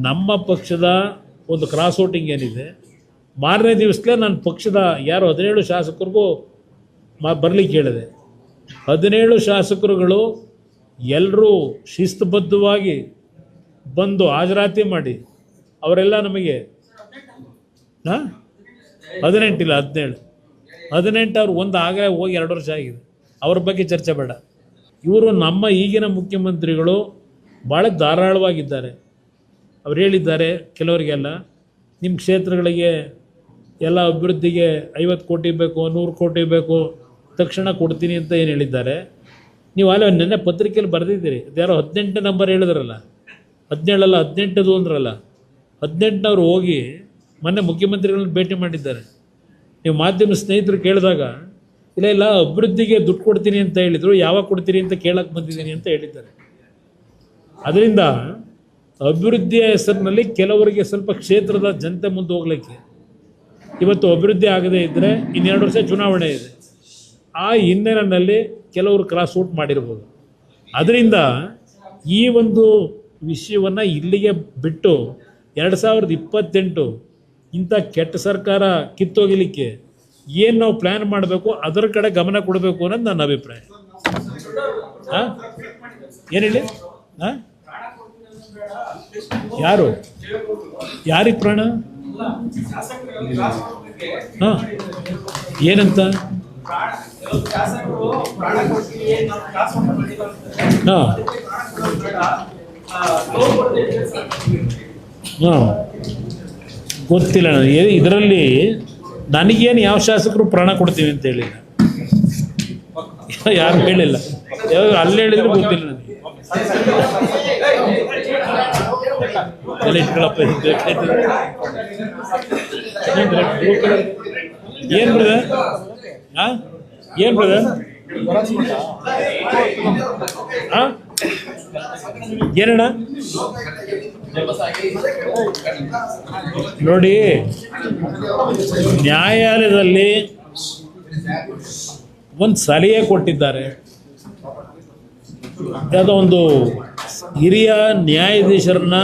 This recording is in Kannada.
ನಮ್ಮ ಪಕ್ಷದ ಒಂದು ಕ್ರಾಸ್ ವೋಟಿಂಗ್ ಏನಿದೆ, ಮಾರನೇ ದಿವಸಲೇ ನನ್ನ ಪಕ್ಷದ ಯಾರು 17 ಶಾಸಕರಿಗೂ ಬರಲಿಕ್ಕೆ ಹೇಳಿದೆ. 17 ಶಾಸಕರುಗಳು ಎಲ್ಲರೂ ಶಿಸ್ತುಬದ್ಧವಾಗಿ ಬಂದು ಹಾಜರಾತಿ ಮಾಡಿ ಅವರೆಲ್ಲ ನಮಗೆ 18 ಇಲ್ಲ 17 ಅವ್ರು ಒಂದು ಆಗಲೇ ಹೋಗಿ 2 ವರ್ಷ ಆಗಿದೆ. ಅವ್ರ ಬಗ್ಗೆ ಚರ್ಚೆ ಬೇಡ. ಇವರು ನಮ್ಮ ಈಗಿನ ಮುಖ್ಯಮಂತ್ರಿಗಳು ಭಾಳ ಧಾರಾಳವಾಗಿದ್ದಾರೆ. ಅವ್ರು ಹೇಳಿದ್ದಾರೆ ಕೆಲವರಿಗೆಲ್ಲ ನಿಮ್ಮ ಕ್ಷೇತ್ರಗಳಿಗೆ ಎಲ್ಲ ಅಭಿವೃದ್ಧಿಗೆ 50 ಕೋಟಿ ಬೇಕು, 100 ಕೋಟಿ ಬೇಕು, ತಕ್ಷಣ ಕೊಡ್ತೀನಿ ಅಂತ ಏನು ಹೇಳಿದ್ದಾರೆ. ನೀವು ಅಲ್ಲ ನೆನ್ನೆ ಪತ್ರಿಕೆಯಲ್ಲಿ ಬರೆದಿದ್ದೀರಿ, ಅದ್ಯಾರೋ 18 ನಂಬರ್ ಹೇಳಿದ್ರಲ್ಲ, 17 ಅಲ್ಲ 18 ಅಂದ್ರಲ್ಲ, 18ನವ್ರು ಹೋಗಿ ಮೊನ್ನೆ ಮುಖ್ಯಮಂತ್ರಿಗಳನ್ನ ಭೇಟಿ ಮಾಡಿದ್ದಾರೆ. ನೀವು ಮಾಧ್ಯಮ ಸ್ನೇಹಿತರು ಕೇಳಿದಾಗ ಇಲ್ಲ ಅಭಿವೃದ್ಧಿಗೆ ದುಡ್ಡು ಕೊಡ್ತೀನಿ ಅಂತ ಹೇಳಿದರು, ಯಾವಾಗ ಕೊಡ್ತೀರಿ ಅಂತ ಕೇಳಕ್ಕೆ ಬಂದಿದ್ದೀನಿ ಅಂತ ಹೇಳಿದ್ದಾರೆ. ಅದರಿಂದ ಅಭಿವೃದ್ಧಿಯ ಹೆಸರಿನಲ್ಲಿ ಕೆಲವರಿಗೆ ಸ್ವಲ್ಪ ಕ್ಷೇತ್ರದ ಜನತೆ ಮುಂದೆ ಹೋಗ್ಲಿಕ್ಕೆ, ಇವತ್ತು ಅಭಿವೃದ್ಧಿ ಆಗದೇ ಇದ್ದರೆ ಇನ್ನೆರಡು ವರ್ಷ ಚುನಾವಣೆ ಇದೆ, ಆ ಹಿನ್ನೆಲೆಯಲ್ಲಿ ಕೆಲವರು ಕ್ರಾಸ್ ಔಟ್ ಮಾಡಿರ್ಬೋದು. ಅದರಿಂದ ಈ ಒಂದು ವಿಷಯವನ್ನು ಇಲ್ಲಿಗೆ ಬಿಟ್ಟು 2028 ಇಂಥ ಕೆಟ್ಟ ಸರ್ಕಾರ ಕಿತ್ತೋಗಲಿಕ್ಕೆ ಏನು ನಾವು ಪ್ಲ್ಯಾನ್ ಮಾಡಬೇಕು ಅದರ ಕಡೆ ಗಮನ ಕೊಡಬೇಕು ಅನ್ನೋದು ನನ್ನ ಅಭಿಪ್ರಾಯ. ಏನು ಹೇಳಿ? ಯಾರಿಗೆ ಪ್ರಾಣ? ಏನಂತ? ಗೊತ್ತಿಲ್ಲ ನನಗೆ. ಇದರಲ್ಲಿ ನನಗೇನು ಯಾವ ಶಾಸಕರು ಪ್ರಾಣ ಕೊಡ್ತೀವಿ ಅಂತ ಹೇಳಿಲ್ಲ, ಯಾರು ಹೇಳಿಲ್ಲ. ಯಾವಾಗ ಅಲ್ಲಿ ಹೇಳಿದ್ರು ಗೊತ್ತಿಲ್ಲ ನನಗೆ. ಎಲ್ಲ ಇಟ್ಕೊಳಪ್ಪ, ಏನು ಬ್ರದರ್? ಏನು ಬ್ರದರ್? ಏನಣ್ಣ? ನೋಡಿ, ನ್ಯಾಯಾಲಯದಲ್ಲಿ ಒಂದು ಸಲಹೆ ಕೊಟ್ಟಿದ್ದಾರೆ. ಯಾವುದೋ ಒಂದು ಹಿರಿಯ ನ್ಯಾಯಾಧೀಶರನ್ನ